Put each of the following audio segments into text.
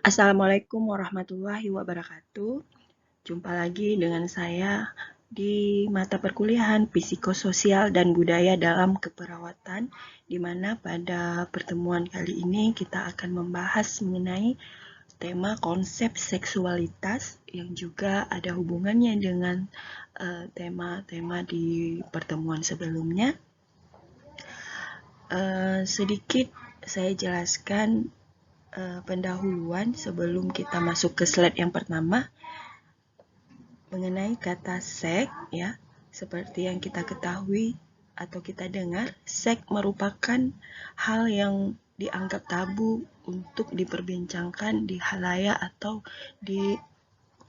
Assalamualaikum warahmatullahi wabarakatuh. Jumpa lagi dengan saya di mata perkuliahan Psikososial dan Budaya dalam Keperawatan, di mana pada pertemuan kali ini kita akan membahas mengenai tema konsep seksualitas yang juga ada hubungannya dengan tema-tema di pertemuan sebelumnya. Sedikit saya jelaskan pendahuluan sebelum kita masuk ke slide yang pertama mengenai kata seks ya. Seperti yang kita ketahui atau kita dengar, seks merupakan hal yang dianggap tabu untuk diperbincangkan di halayak atau di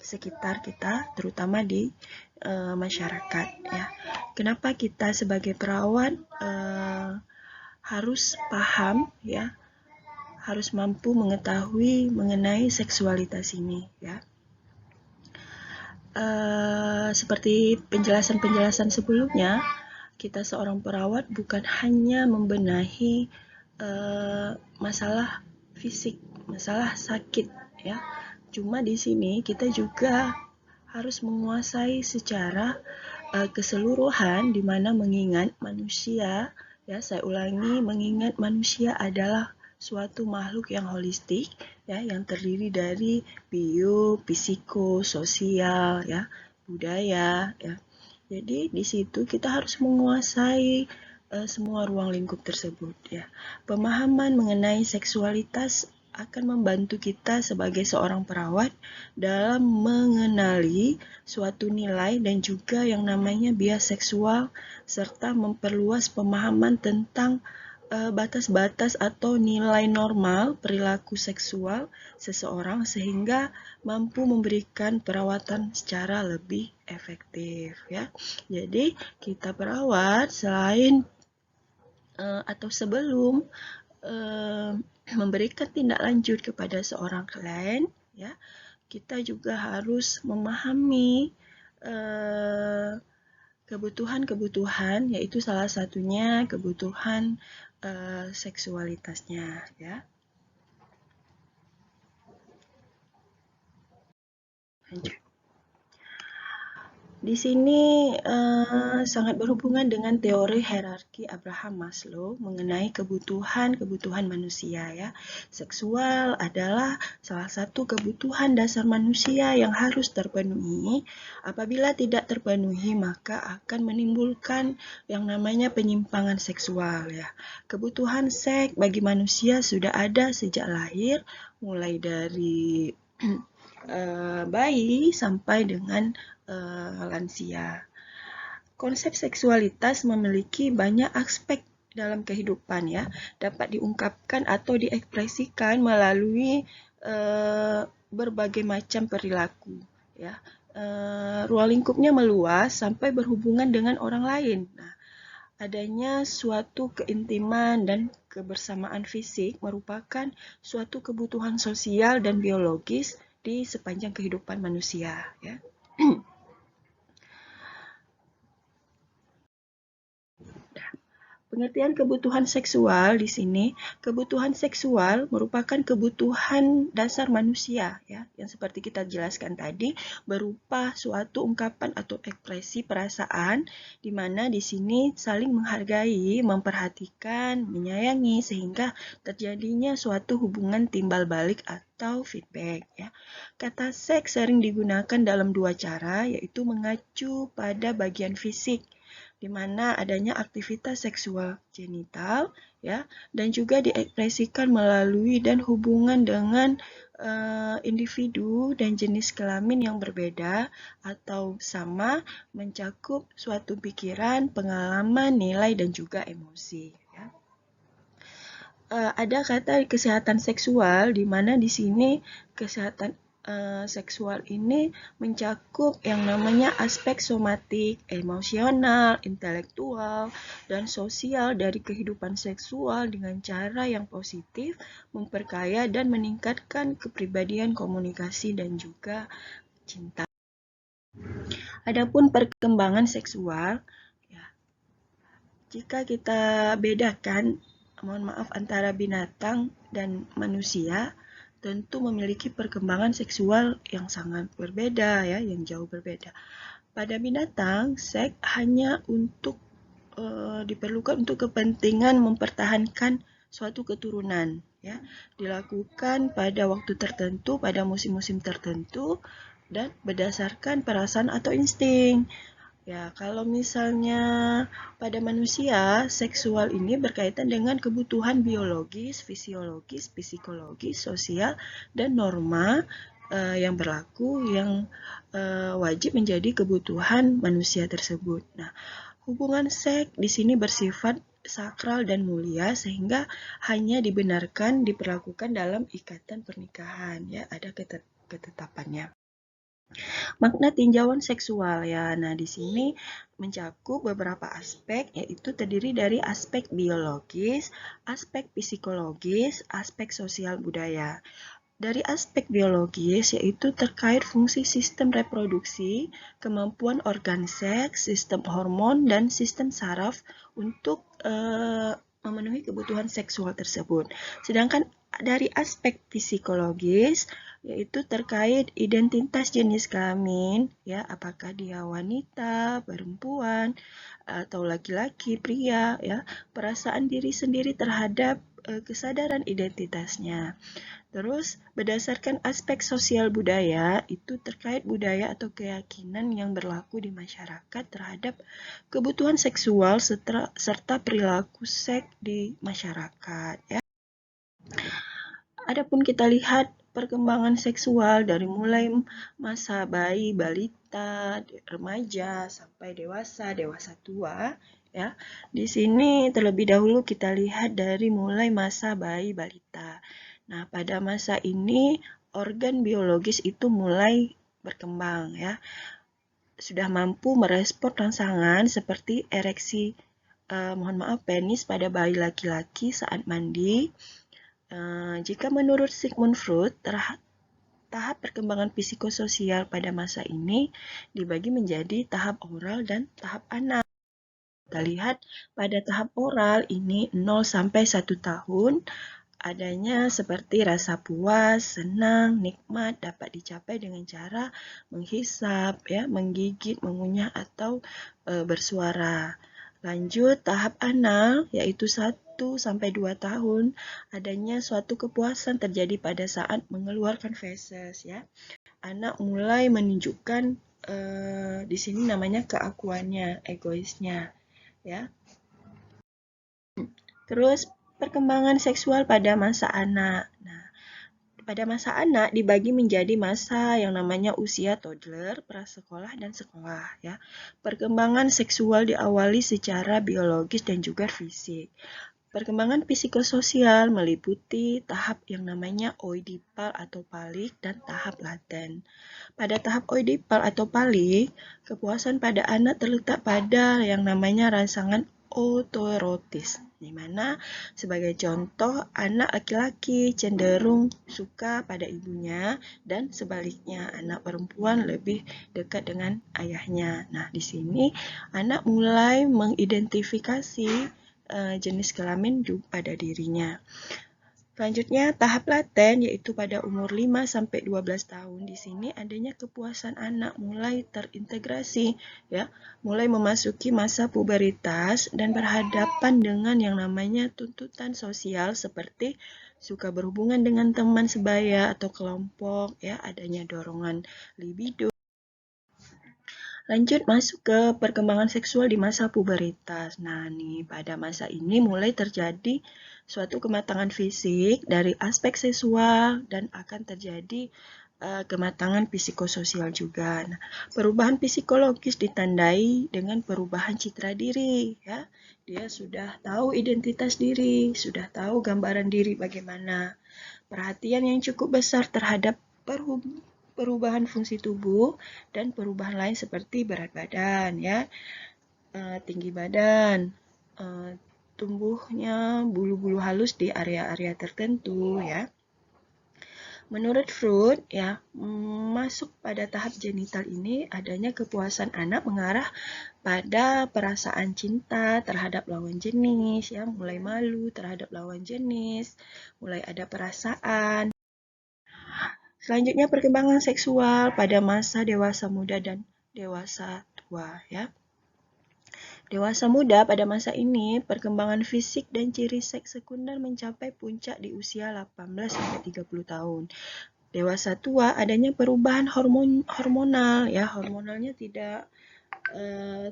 sekitar kita, terutama di masyarakat ya. Kenapa kita sebagai perawat harus paham ya, harus mampu mengetahui mengenai seksualitas ini ya. Seperti penjelasan-penjelasan sebelumnya, kita seorang perawat bukan hanya membenahi masalah fisik, masalah sakit ya. Cuma di sini kita juga harus menguasai secara keseluruhan, di mana mengingat manusia ya, saya ulangi, mengingat manusia adalah suatu makhluk yang holistik ya, yang terdiri dari bio, psiko, sosial ya, budaya ya. Jadi di situ kita harus menguasai semua ruang lingkup tersebut ya. Pemahaman mengenai seksualitas akan membantu kita sebagai seorang perawat dalam mengenali suatu nilai dan juga yang namanya bias seksual, serta memperluas pemahaman tentang batas-batas atau nilai normal perilaku seksual seseorang sehingga mampu memberikan perawatan secara lebih efektif ya. Jadi kita perawat selain atau sebelum memberikan tindak lanjut kepada seorang klien ya, kita juga harus memahami kebutuhan-kebutuhan, yaitu salah satunya kebutuhan seksualitasnya ya. Lanjut. Di sini sangat berhubungan dengan teori hierarki Abraham Maslow mengenai kebutuhan-kebutuhan manusia ya. Seksual adalah salah satu kebutuhan dasar manusia yang harus terpenuhi. Apabila tidak terpenuhi, maka akan menimbulkan yang namanya penyimpangan seksual ya. Kebutuhan seks bagi manusia sudah ada sejak lahir, mulai dari bayi sampai dengan lansia. Konsep seksualitas memiliki banyak aspek dalam kehidupan ya, dapat diungkapkan atau diekspresikan melalui berbagai macam perilaku ya. Ruang lingkupnya meluas sampai berhubungan dengan orang lain. Nah, adanya suatu keintiman dan kebersamaan fisik merupakan suatu kebutuhan sosial dan biologis di sepanjang kehidupan manusia ya. Pengertian kebutuhan seksual di sini, kebutuhan seksual merupakan kebutuhan dasar manusia ya, yang seperti kita jelaskan tadi berupa suatu ungkapan atau ekspresi perasaan di mana di sini saling menghargai, memperhatikan, menyayangi sehingga terjadinya suatu hubungan timbal balik atau feedback ya. Kata seks sering digunakan dalam dua cara, yaitu mengacu pada bagian fisik di mana adanya aktivitas seksual genital ya, dan juga diekspresikan melalui dan hubungan dengan individu dan jenis kelamin yang berbeda atau sama, mencakup suatu pikiran, pengalaman, nilai dan juga emosi ya. Ada kata kesehatan seksual di mana di sini kesehatan seksual ini mencakup yang namanya aspek somatik, emosional, intelektual, dan sosial dari kehidupan seksual dengan cara yang positif, memperkaya dan meningkatkan kepribadian, komunikasi, dan juga cinta. Adapun perkembangan seksual, ya, jika kita bedakan, mohon maaf, antara binatang dan manusia, tentu memiliki perkembangan seksual yang sangat berbeda ya, yang jauh berbeda. Pada binatang, seks hanya diperlukan untuk kepentingan mempertahankan suatu keturunan ya, dilakukan pada waktu tertentu, pada musim-musim tertentu, dan berdasarkan perasaan atau insting. Ya, kalau misalnya pada manusia, seksual ini berkaitan dengan kebutuhan biologis, fisiologis, psikologis, sosial, dan norma yang berlaku yang wajib menjadi kebutuhan manusia tersebut. Nah, hubungan seks di sini bersifat sakral dan mulia sehingga hanya dibenarkan diperlakukan dalam ikatan pernikahan ya, ada ketetapannya. Makna tinjauan seksual ya. Nah, di sini mencakup beberapa aspek yaitu terdiri dari aspek biologis, aspek psikologis, aspek sosial budaya. Dari aspek biologis yaitu terkait fungsi sistem reproduksi, kemampuan organ seks, sistem hormon, dan sistem saraf untuk memenuhi kebutuhan seksual tersebut. Sedangkan dari aspek psikologis yaitu terkait identitas jenis kelamin ya, apakah dia wanita, perempuan, atau laki-laki, pria ya, perasaan diri sendiri terhadap kesadaran identitasnya. Terus, berdasarkan aspek sosial budaya, itu terkait budaya atau keyakinan yang berlaku di masyarakat terhadap kebutuhan seksual serta perilaku seks di masyarakat. Ya. Adapun kita lihat perkembangan seksual dari mulai masa bayi, balita, remaja, sampai dewasa, dewasa tua, ya. Di sini terlebih dahulu kita lihat dari mulai masa bayi, balita. Nah, pada masa ini organ biologis itu mulai berkembang ya. Sudah mampu merespon rangsangan seperti ereksi penis pada bayi laki-laki saat mandi. Jika menurut Sigmund Freud, tahap perkembangan psikososial pada masa ini dibagi menjadi tahap oral dan tahap anal. Kita lihat pada tahap oral ini 0 sampai 1 tahun adanya seperti rasa puas, senang, nikmat dapat dicapai dengan cara menghisap, ya, menggigit, mengunyah atau bersuara. Lanjut tahap anal yaitu 1 sampai 2 tahun adanya suatu kepuasan terjadi pada saat mengeluarkan feses ya. Anak mulai menunjukkan di sini namanya keakuannya, egoisnya ya. Terus perkembangan seksual pada masa anak. Nah, pada masa anak dibagi menjadi masa yang namanya usia toddler, prasekolah, dan sekolah. Ya. Perkembangan seksual diawali secara biologis dan juga fisik. Perkembangan psikososial meliputi tahap yang namanya oidipal atau palik dan tahap laten. Pada tahap oidipal atau palik, kepuasan pada anak terletak pada yang namanya rangsangan autoerotis, di mana sebagai contoh anak laki-laki cenderung suka pada ibunya dan sebaliknya anak perempuan lebih dekat dengan ayahnya. Nah, di sini anak mulai mengidentifikasi jenis kelamin pada dirinya. Selanjutnya tahap laten yaitu pada umur 5 sampai 12 tahun. Di sini adanya kepuasan anak mulai terintegrasi ya, mulai memasuki masa puberitas dan berhadapan dengan yang namanya tuntutan sosial seperti suka berhubungan dengan teman sebaya atau kelompok ya, adanya dorongan libido. Lanjut masuk ke perkembangan seksual di masa puberitas. Nah, nih pada masa ini mulai terjadi suatu kematangan fisik dari aspek seksual dan akan terjadi kematangan psikososial juga. Nah, perubahan psikologis ditandai dengan perubahan citra diri, ya. Dia sudah tahu identitas diri, sudah tahu gambaran diri bagaimana. Perhatian yang cukup besar terhadap perubahan fungsi tubuh dan perubahan lain seperti berat badan, ya, tinggi badan, tumbuhnya bulu-bulu halus di area-area tertentu, ya. Menurut Freud, ya, masuk pada tahap genital ini adanya kepuasan anak mengarah pada perasaan cinta terhadap lawan jenis, ya, mulai malu terhadap lawan jenis, mulai ada perasaan. Selanjutnya perkembangan seksual pada masa dewasa muda dan dewasa tua ya. Dewasa muda pada masa ini, perkembangan fisik dan ciri seks sekunder mencapai puncak di usia 18-30 tahun. Dewasa tua adanya perubahan hormonal ya, hormonalnya tidak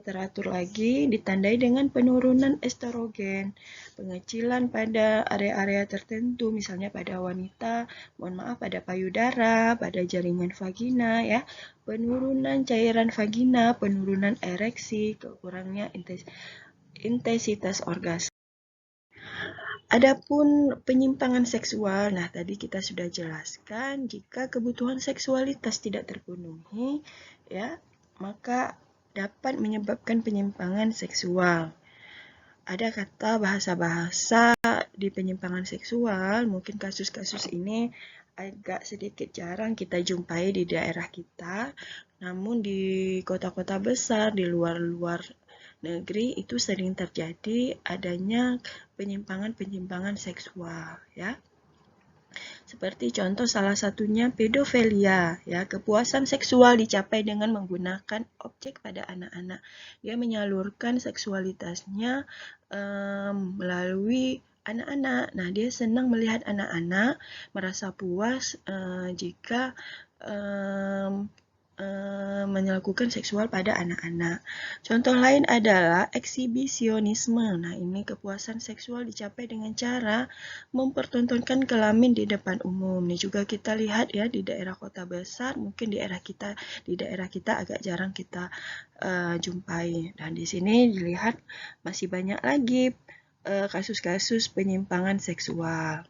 teratur lagi, ditandai dengan penurunan estrogen, pengecilan pada area-area tertentu, misalnya pada wanita, pada payudara, pada jaringan vagina ya, penurunan cairan vagina, penurunan ereksi, kekurangnya intensitas orgasme. Adapun penyimpangan seksual, nah tadi kita sudah jelaskan, jika kebutuhan seksualitas tidak terpenuhi, ya, maka dapat menyebabkan penyimpangan seksual. Ada kata bahasa-bahasa di penyimpangan seksual, mungkin kasus-kasus ini agak sedikit jarang kita jumpai di daerah kita, namun di kota-kota besar, di luar-luar negeri itu sering terjadi adanya penyimpangan-penyimpangan seksual ya. Seperti contoh salah satunya pedofilia ya, kepuasan seksual dicapai dengan menggunakan objek pada anak-anak. Dia menyalurkan seksualitasnya melalui anak-anak. Nah, dia senang melihat anak-anak, merasa puas jika melakukan seksual pada anak-anak. Contoh lain adalah eksibisionisme. Nah, ini kepuasan seksual dicapai dengan cara mempertontonkan kelamin di depan umum. Ini juga kita lihat ya di daerah kota besar, mungkin di daerah kita agak jarang kita jumpai. Dan di sini dilihat masih banyak lagi kasus-kasus penyimpangan seksual.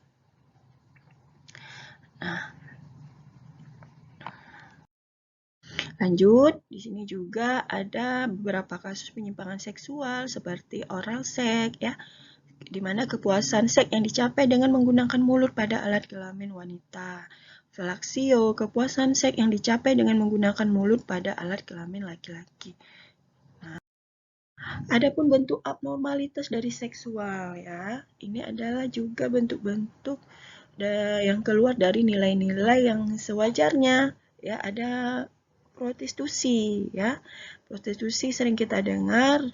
Nah, lanjut, di sini juga ada beberapa kasus penyimpangan seksual seperti oral seks ya, di mana kepuasan seks yang dicapai dengan menggunakan mulut pada alat kelamin wanita. Felaksio, kepuasan seks yang dicapai dengan menggunakan mulut pada alat kelamin laki-laki. Nah, adapun bentuk abnormalitas dari seksual ya, ini adalah juga bentuk-bentuk yang keluar dari nilai-nilai yang sewajarnya ya. Ada prostitusi ya. Prostitusi sering kita dengar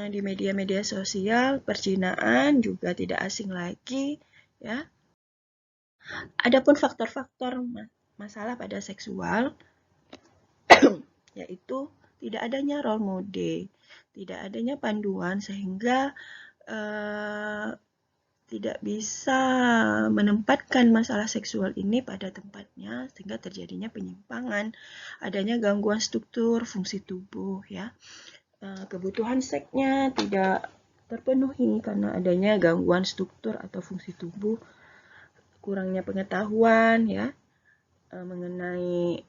di media-media sosial, perzinaan juga tidak asing lagi ya. Adapun faktor-faktor masalah pada seksual yaitu tidak adanya role model, tidak adanya panduan sehingga tidak bisa menempatkan masalah seksual ini pada tempatnya sehingga terjadinya penyimpangan, adanya gangguan struktur fungsi tubuh ya. Kebutuhan seksnya tidak terpenuhi karena adanya gangguan struktur atau fungsi tubuh, kurangnya pengetahuan ya mengenai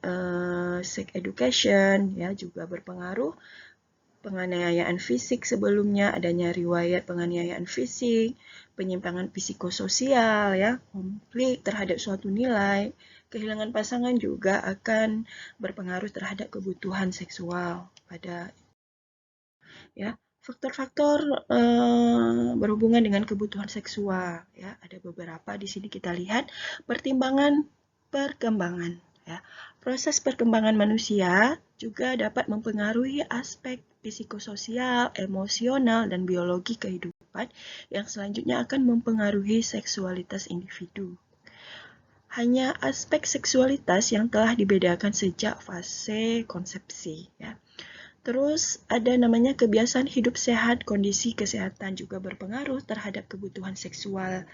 sex education ya juga berpengaruh. Penganiayaan fisik sebelumnya, adanya riwayat penganiayaan fisik, penyimpangan psikososial ya, konflik terhadap suatu nilai, kehilangan pasangan juga akan berpengaruh terhadap kebutuhan seksual pada ya. Faktor-faktor berhubungan dengan kebutuhan seksual ya, ada beberapa di sini kita lihat. Pertimbangan perkembangan ya. Proses perkembangan manusia juga dapat mempengaruhi aspek psikososial, emosional, dan biologi kehidupan yang selanjutnya akan mempengaruhi seksualitas individu. Hanya aspek seksualitas yang telah dibedakan sejak fase konsepsi ya. Terus ada namanya kebiasaan hidup sehat, kondisi kesehatan juga berpengaruh terhadap kebutuhan seksual.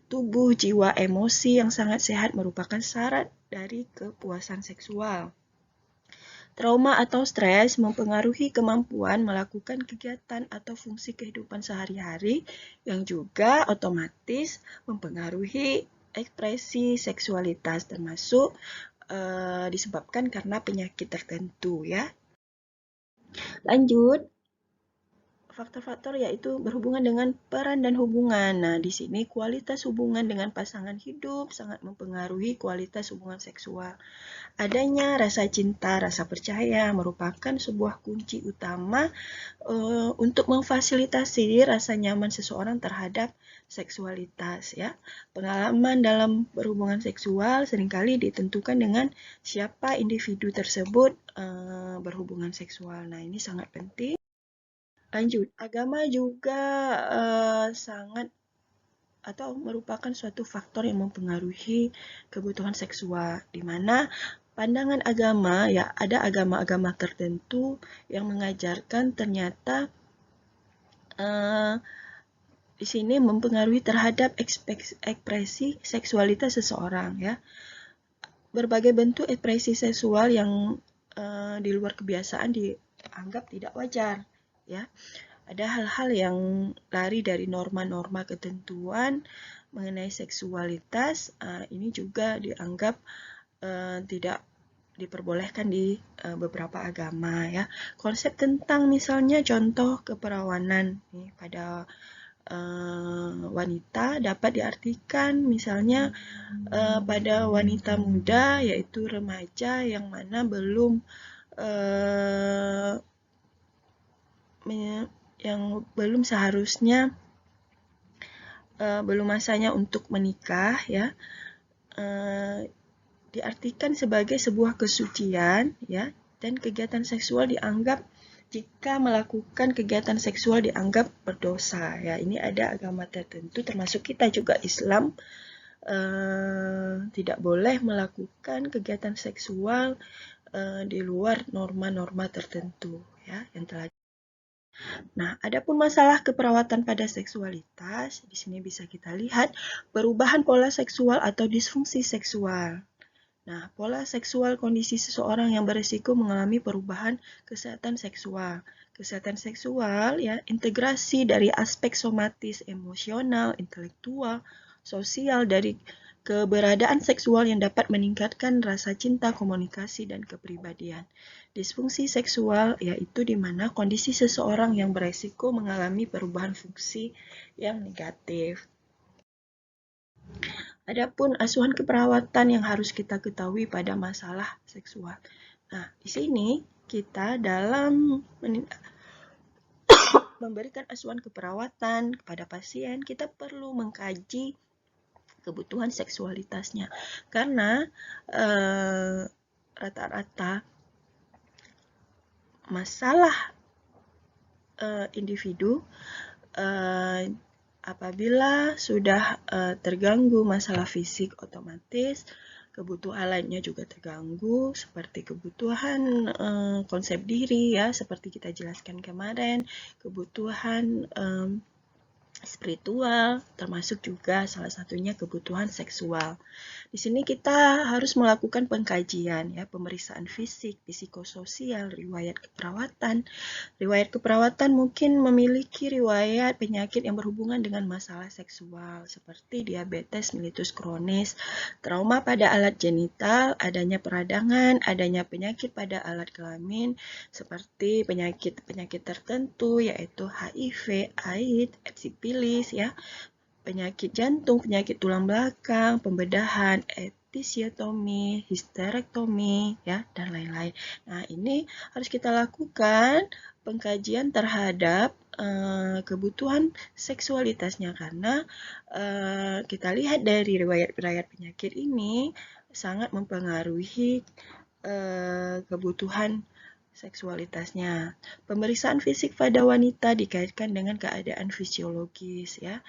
Tubuh, jiwa, emosi yang sangat sehat merupakan syarat dari kepuasan seksual. Trauma atau stres mempengaruhi kemampuan melakukan kegiatan atau fungsi kehidupan sehari-hari yang juga otomatis mempengaruhi ekspresi seksualitas termasuk disebabkan karena penyakit tertentu ya. Lanjut, faktor-faktor yaitu berhubungan dengan peran dan hubungan. Nah, di sini kualitas hubungan dengan pasangan hidup sangat mempengaruhi kualitas hubungan seksual. Adanya rasa cinta, rasa percaya merupakan sebuah kunci utama untuk memfasilitasi rasa nyaman seseorang terhadap seksualitas ya. Pengalaman dalam berhubungan seksual seringkali ditentukan dengan siapa individu tersebut berhubungan seksual. Nah, ini sangat penting. Lanjut, agama juga sangat atau merupakan suatu faktor yang mempengaruhi kebutuhan seksual, di mana pandangan agama, ya ada agama-agama tertentu yang mengajarkan ternyata di sini mempengaruhi terhadap ekspresi seksualitas seseorang, ya. Berbagai bentuk ekspresi seksual yang di luar kebiasaan dianggap tidak wajar, ya. Ada hal-hal yang lari dari norma-norma ketentuan mengenai seksualitas, ini juga dianggap tidak diperbolehkan di beberapa agama ya. Konsep tentang misalnya contoh keperawanan nih, pada wanita dapat diartikan misalnya pada wanita muda yaitu remaja yang mana belum seharusnya belum masanya untuk menikah ya, diartikan sebagai sebuah kesucian ya, dan kegiatan seksual dianggap jika melakukan kegiatan seksual dianggap berdosa ya. Ini ada agama tertentu termasuk kita juga Islam tidak boleh melakukan kegiatan seksual di luar norma-norma tertentu ya yang telah. Nah, adapun masalah keperawatan pada seksualitas, di sini bisa kita lihat perubahan pola seksual atau disfungsi seksual. Nah, pola seksual kondisi seseorang yang berisiko mengalami perubahan kesehatan seksual. Kesehatan seksual ya, integrasi dari aspek somatis, emosional, intelektual, sosial dari keberadaan seksual yang dapat meningkatkan rasa cinta, komunikasi, dan kepribadian. Disfungsi seksual yaitu di mana kondisi seseorang yang beresiko mengalami perubahan fungsi yang negatif. Adapun asuhan keperawatan yang harus kita ketahui pada masalah seksual. Nah, di sini kita dalam memberikan asuhan keperawatan kepada pasien, kita perlu mengkaji kebutuhan seksualitasnya. Karena rata-rata masalah individu apabila sudah terganggu masalah fisik, otomatis kebutuhan lainnya juga terganggu, seperti kebutuhan konsep diri ya, seperti kita jelaskan kemarin, kebutuhan spiritual, termasuk juga salah satunya kebutuhan seksual. Di sini kita harus melakukan pengkajian ya, pemeriksaan fisik, psikososial, riwayat keperawatan. Riwayat keperawatan mungkin memiliki riwayat penyakit yang berhubungan dengan masalah seksual seperti diabetes mellitus kronis, trauma pada alat genital, adanya peradangan, adanya penyakit pada alat kelamin seperti penyakit tertentu yaitu HIV, AIDS, sipilis ya, penyakit jantung, penyakit tulang belakang, pembedahan, episiotomi, histerektomi, ya, dan lain-lain. Nah, ini harus kita lakukan pengkajian terhadap kebutuhan seksualitasnya karena kita lihat dari riwayat-riwayat penyakit ini sangat mempengaruhi kebutuhan seksualitasnya. Pemeriksaan fisik pada wanita dikaitkan dengan keadaan fisiologis ya.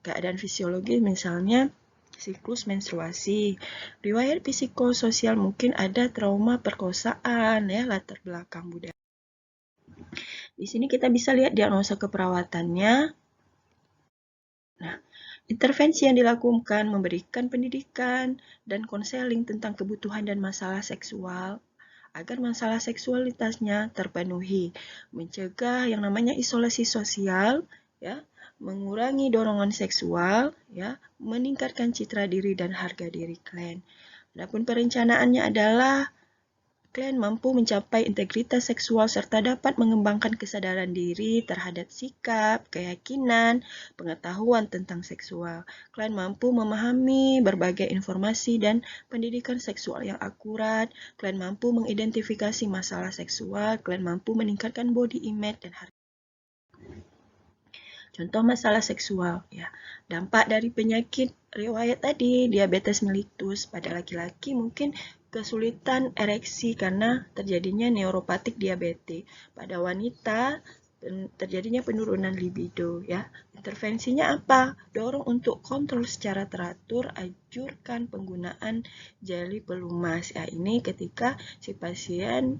Keadaan fisiologis misalnya siklus menstruasi. Riwayat psikososial mungkin ada trauma perkosaan ya, latar belakang budaya. Di sini kita bisa lihat diagnosa keperawatannya. Nah, intervensi yang dilakukan memberikan pendidikan dan konseling tentang kebutuhan dan masalah seksual agar masalah seksualitasnya terpenuhi, mencegah yang namanya isolasi sosial, ya, mengurangi dorongan seksual, ya, meningkatkan citra diri dan harga diri klien. Adapun perencanaannya adalah Klien mampu mencapai integritas seksual serta dapat mengembangkan kesadaran diri terhadap sikap, keyakinan, pengetahuan tentang seksual. Klien mampu memahami berbagai informasi dan pendidikan seksual yang akurat. Klien mampu mengidentifikasi masalah seksual. Klien mampu meningkatkan body image dan harga. Contoh masalah seksual, ya. Dampak dari penyakit riwayat tadi, diabetes mellitus pada laki-laki mungkin kesulitan ereksi karena terjadinya neuropatik diabetes. Pada wanita terjadinya penurunan libido, ya. Intervensinya apa? Dorong untuk kontrol secara teratur, anjurkan penggunaan jeli pelumas. Ya, ini ketika si pasien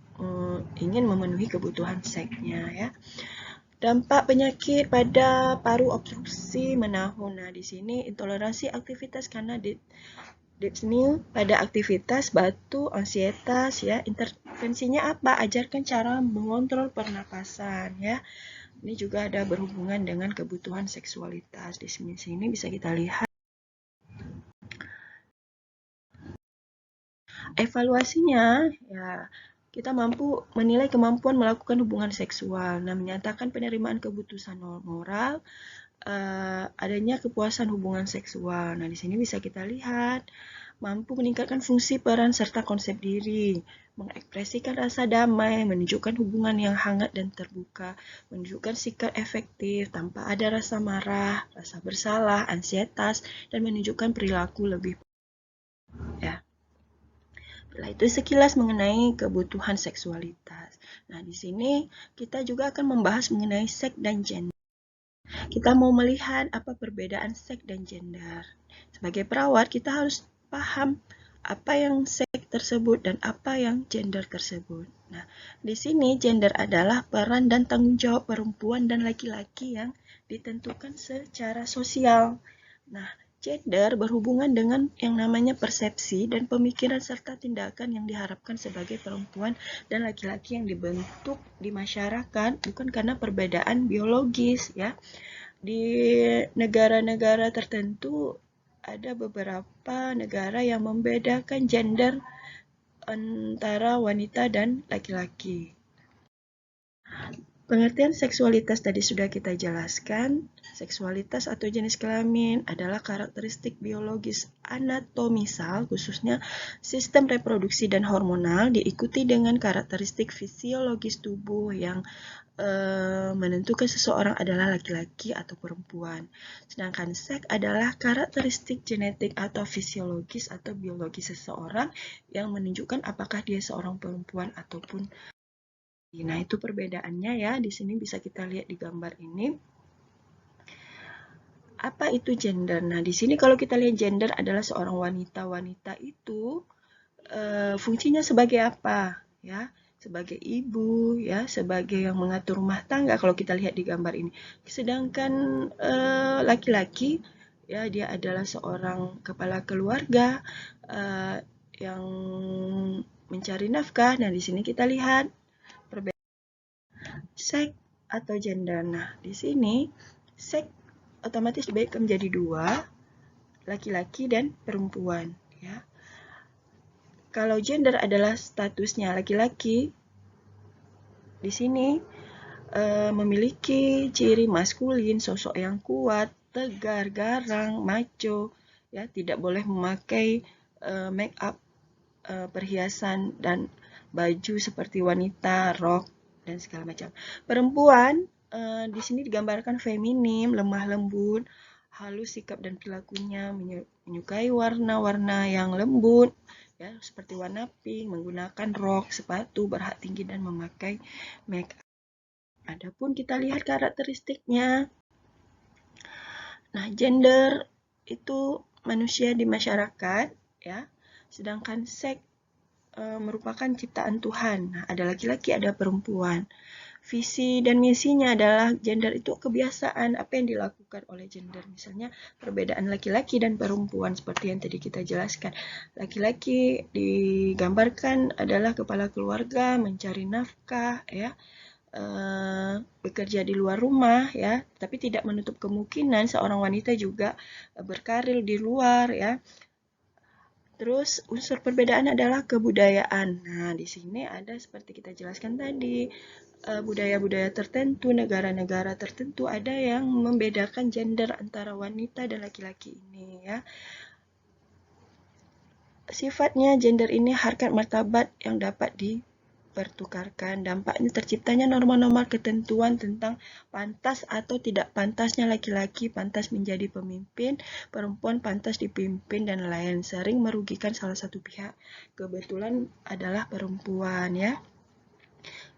ingin memenuhi kebutuhan seksnya, ya. Dampak penyakit pada paru obstruksi menahun. Nah, di sini intoleransi aktivitas karena dyspnea pada aktivitas, batu, ansietas, ya. Intervensinya apa? Ajarkan cara mengontrol pernapasan, ya. Ini juga ada berhubungan dengan kebutuhan seksualitas. Di sini bisa kita lihat. Evaluasinya, ya, kita mampu menilai kemampuan melakukan hubungan seksual. Nah, menyatakan penerimaan keputusan moral, adanya kepuasan hubungan seksual. Nah, di sini bisa kita lihat mampu meningkatkan fungsi peran serta konsep diri, mengekspresikan rasa damai, menunjukkan hubungan yang hangat dan terbuka, menunjukkan sikap efektif tanpa ada rasa marah, rasa bersalah, ansietas, dan menunjukkan perilaku lebih, ya. Setelah itu sekilas mengenai kebutuhan seksualitas. Nah, di sini kita juga akan membahas mengenai seks dan gender. Kita mau melihat apa perbedaan seks dan gender. Sebagai perawat, kita harus paham apa yang seks tersebut dan apa yang gender tersebut. Nah, di sini gender adalah peran dan tanggung jawab perempuan dan laki-laki yang ditentukan secara sosial. Nah, gender berhubungan dengan yang namanya persepsi dan pemikiran serta tindakan yang diharapkan sebagai perempuan dan laki-laki yang dibentuk di masyarakat bukan karena perbedaan biologis, ya. Di negara-negara tertentu ada beberapa negara yang membedakan gender antara wanita dan laki-laki. Pengertian seksualitas tadi sudah kita jelaskan. Seksualitas atau jenis kelamin adalah karakteristik biologis anatomisal, khususnya sistem reproduksi dan hormonal, diikuti dengan karakteristik fisiologis tubuh yang menentukan seseorang adalah laki-laki atau perempuan. Sedangkan seks adalah karakteristik genetik atau fisiologis atau biologis seseorang yang menunjukkan apakah dia seorang perempuan ataupun. Nah, itu perbedaannya, ya. Di sini bisa kita lihat di gambar ini. Apa itu gender? Nah, di sini kalau kita lihat gender adalah seorang wanita. Wanita itu fungsinya sebagai apa? Ya, sebagai ibu, ya, sebagai yang mengatur rumah tangga kalau kita lihat di gambar ini. Sedangkan laki-laki, ya, dia adalah seorang kepala keluarga yang mencari nafkah. Nah, di sini kita lihat seks atau gender. Nah, di sini seks otomatis dibagi menjadi dua, laki-laki dan perempuan, ya. Kalau gender adalah statusnya laki-laki, di sini memiliki ciri maskulin, sosok yang kuat, tegar, garang, macho, ya, tidak boleh memakai make up, perhiasan dan baju seperti wanita, rok dan segala macam. Perempuan di sini digambarkan feminim, lemah lembut, halus sikap dan perilakunya, menyukai warna-warna yang lembut, ya, seperti warna pink, menggunakan rok, sepatu berhak tinggi dan memakai make up. Adapun kita lihat karakteristiknya. Nah, gender itu manusia di masyarakat, ya. Sedangkan seks merupakan ciptaan Tuhan. Nah, ada laki-laki, ada perempuan. Visi dan misinya adalah gender itu kebiasaan apa yang dilakukan oleh gender. Misalnya perbedaan laki-laki dan perempuan seperti yang tadi kita jelaskan. Laki-laki digambarkan adalah kepala keluarga, mencari nafkah, ya, bekerja di luar rumah, ya, tapi tidak menutup kemungkinan seorang wanita juga berkarir di luar, ya. Terus unsur perbedaan adalah kebudayaan. Nah, di sini ada seperti kita jelaskan tadi, budaya-budaya tertentu, negara-negara tertentu ada yang membedakan gender antara wanita dan laki-laki ini ya. Sifatnya gender ini harkat martabat yang dapat dipertukarkan. Dampaknya terciptanya norma-norma ketentuan tentang pantas atau tidak pantasnya laki-laki pantas menjadi pemimpin, perempuan pantas dipimpin, dan lain sering merugikan salah satu pihak. Kebetulan adalah perempuan ya.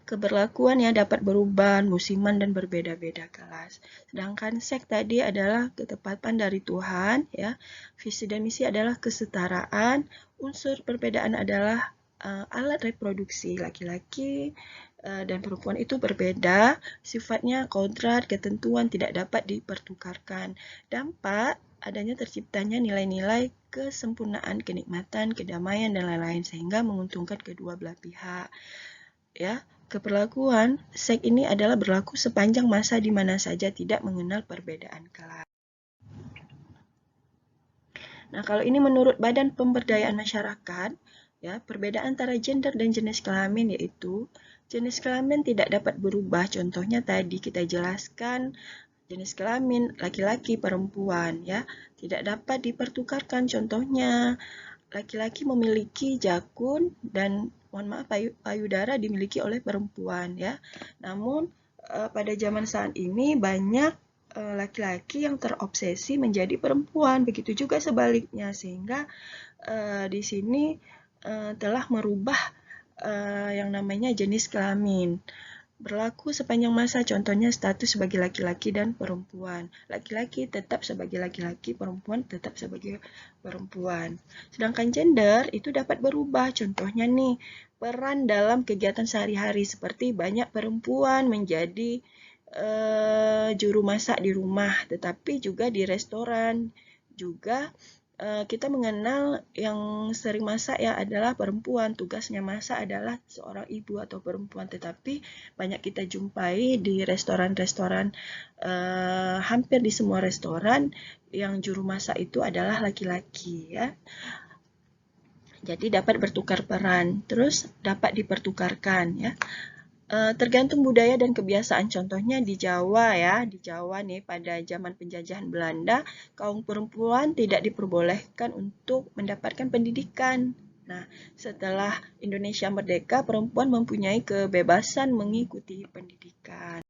Keberlakuan yang dapat berubah musiman dan berbeda-beda kelas. Sedangkan seks tadi adalah ketepatan dari Tuhan, ya. Visi dan misi adalah kesetaraan. Unsur perbedaan adalah alat reproduksi laki-laki dan perempuan itu berbeda. Sifatnya kodrat, ketentuan tidak dapat dipertukarkan. Dampak adanya terciptanya nilai-nilai kesempurnaan, kenikmatan, kedamaian, dan lain-lain sehingga menguntungkan kedua belah pihak. Ya, keperlakuan seks ini adalah berlaku sepanjang masa di mana saja tidak mengenal perbedaan kelas. Nah, kalau ini menurut Badan Pemberdayaan Masyarakat, ya, perbedaan antara gender dan jenis kelamin yaitu jenis kelamin tidak dapat berubah. Contohnya tadi kita jelaskan jenis kelamin laki-laki, perempuan, ya, tidak dapat dipertukarkan. Contohnya laki-laki memiliki jakun dan mohon maaf payudara dimiliki oleh perempuan ya. Namun pada zaman saat ini banyak laki-laki yang terobsesi menjadi perempuan, begitu juga sebaliknya sehingga di sini telah merubah yang namanya jenis kelamin. Berlaku sepanjang masa, contohnya status sebagai laki-laki dan perempuan. Laki-laki tetap sebagai laki-laki, perempuan tetap sebagai perempuan. Sedangkan gender itu dapat berubah, contohnya nih, peran dalam kegiatan sehari-hari seperti banyak perempuan menjadi juru masak di rumah, tetapi juga di restoran. Juga kita mengenal yang sering masak ya adalah perempuan. Tugasnya masak adalah seorang ibu atau perempuan. Tetapi banyak kita jumpai di restoran-restoran, hampir di semua restoran yang juru masak itu adalah laki-laki ya. Jadi dapat bertukar peran, terus dapat dipertukarkan ya. Tergantung budaya dan kebiasaan. Contohnya di Jawa ya, di Jawa nih pada zaman penjajahan Belanda, kaum perempuan tidak diperbolehkan untuk mendapatkan pendidikan. Nah, setelah Indonesia merdeka, perempuan mempunyai kebebasan mengikuti pendidikan.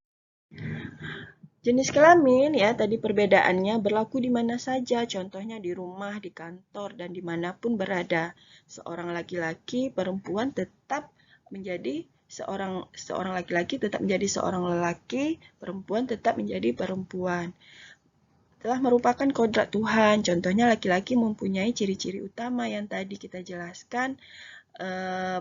Jenis kelamin ya, tadi perbedaannya berlaku di mana saja, contohnya di rumah, di kantor, dan dimanapun berada. Seorang laki-laki, perempuan tetap menjadi seorang laki-laki tetap menjadi seorang lelaki, perempuan tetap menjadi perempuan. Telah merupakan kodrat Tuhan. Contohnya laki-laki mempunyai ciri-ciri utama yang tadi kita jelaskan.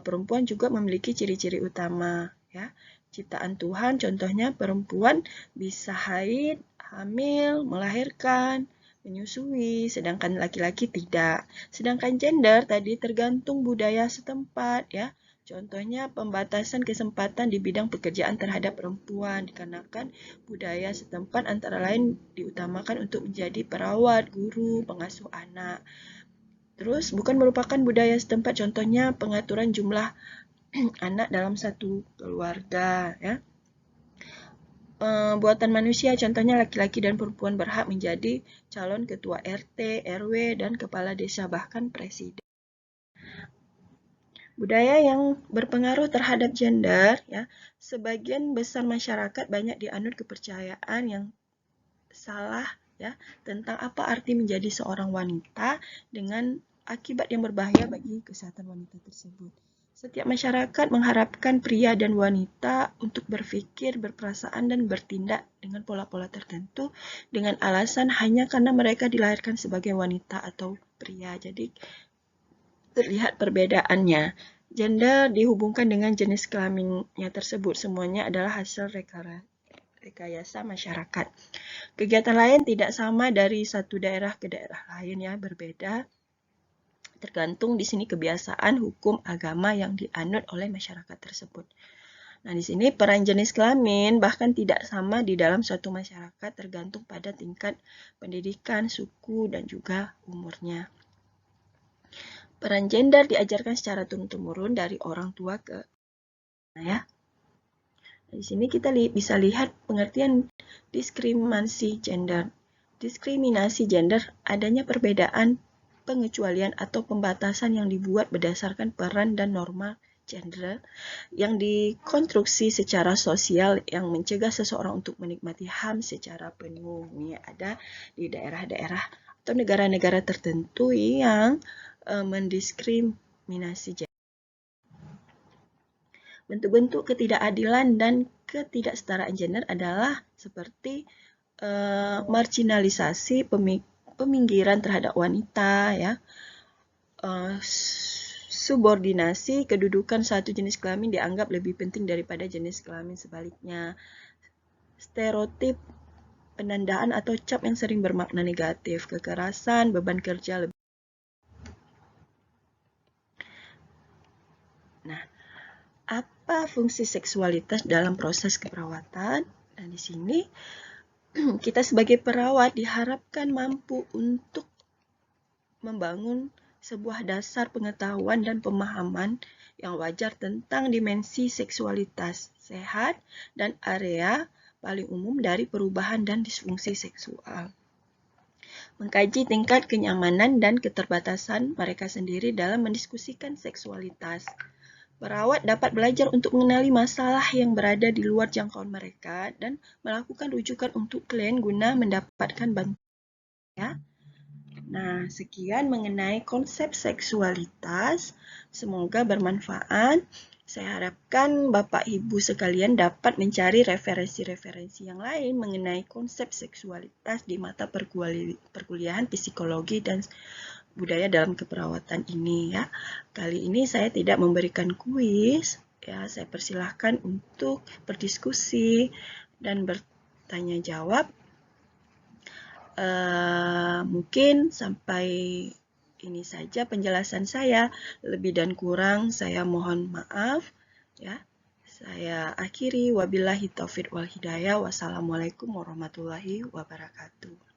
Perempuan juga memiliki ciri-ciri utama. Ya, ciptaan Tuhan. Contohnya perempuan bisa haid, hamil, melahirkan, menyusui, sedangkan laki-laki tidak. Sedangkan gender tadi tergantung budaya setempat ya. Contohnya pembatasan kesempatan di bidang pekerjaan terhadap perempuan dikarenakan budaya setempat antara lain diutamakan untuk menjadi perawat, guru, pengasuh anak. Terus bukan merupakan budaya setempat, contohnya pengaturan jumlah anak dalam satu keluarga ya. Buatan manusia, contohnya laki-laki dan perempuan berhak menjadi calon ketua RT, RW, dan kepala desa, bahkan presiden. Budaya yang berpengaruh terhadap gender, ya, sebagian besar masyarakat banyak dianut kepercayaan yang salah ya tentang apa arti menjadi seorang wanita dengan akibat yang berbahaya bagi kesehatan wanita tersebut. Setiap masyarakat mengharapkan pria dan wanita untuk berpikir, berperasaan, dan bertindak dengan pola-pola tertentu dengan alasan hanya karena mereka dilahirkan sebagai wanita atau pria. Jadi terlihat perbedaannya. Gender dihubungkan dengan jenis kelaminnya tersebut. Semuanya adalah hasil rekayasa masyarakat. Kegiatan lain tidak sama dari satu daerah ke daerah lain ya, berbeda. Tergantung di sini kebiasaan, hukum, agama yang dianut oleh masyarakat tersebut. Nah, di sini peran jenis kelamin bahkan tidak sama di dalam suatu masyarakat, tergantung pada tingkat pendidikan, suku, dan juga umurnya. Peran gender diajarkan secara turun-temurun dari orang tua ke anak ya. Di sini kita bisa lihat pengertian diskriminasi gender. Diskriminasi gender adanya perbedaan, pengecualian atau pembatasan yang dibuat berdasarkan peran dan norma gender yang dikonstruksi secara sosial yang mencegah seseorang untuk menikmati HAM secara penuh. Ini ada di daerah-daerah atau negara-negara tertentu yang mendiskriminasi gender. Bentuk-bentuk ketidakadilan dan ketidaksetaraan gender adalah seperti marginalisasi, peminggiran terhadap wanita, ya, subordinasi, kedudukan satu jenis kelamin dianggap lebih penting daripada jenis kelamin sebaliknya, stereotip, penandaan atau cap yang sering bermakna negatif, kekerasan, beban kerja lebih. Nah, apa fungsi seksualitas dalam proses keperawatan? Nah, di sini kita sebagai perawat diharapkan mampu untuk membangun sebuah dasar pengetahuan dan pemahaman yang wajar tentang dimensi seksualitas sehat dan area paling umum dari perubahan dan disfungsi seksual. Mengkaji tingkat kenyamanan dan keterbatasan mereka sendiri dalam mendiskusikan seksualitas. Perawat dapat belajar untuk mengenali masalah yang berada di luar jangkauan mereka dan melakukan rujukan untuk klien guna mendapatkan bantuan. Ya. Nah, sekian mengenai konsep seksualitas. Semoga bermanfaat. Saya harapkan Bapak Ibu sekalian dapat mencari referensi-referensi yang lain mengenai konsep seksualitas di mata perkuliahan psikologi dan budaya dalam keperawatan ini ya. Kali ini saya tidak memberikan kuis ya, saya persilahkan untuk berdiskusi dan bertanya jawab. Mungkin sampai ini saja penjelasan saya. Lebih dan kurang saya mohon maaf ya. Saya akhiri, wabillahi taufiq wal hidayah. Wassalamualaikum warahmatullahi wabarakatuh.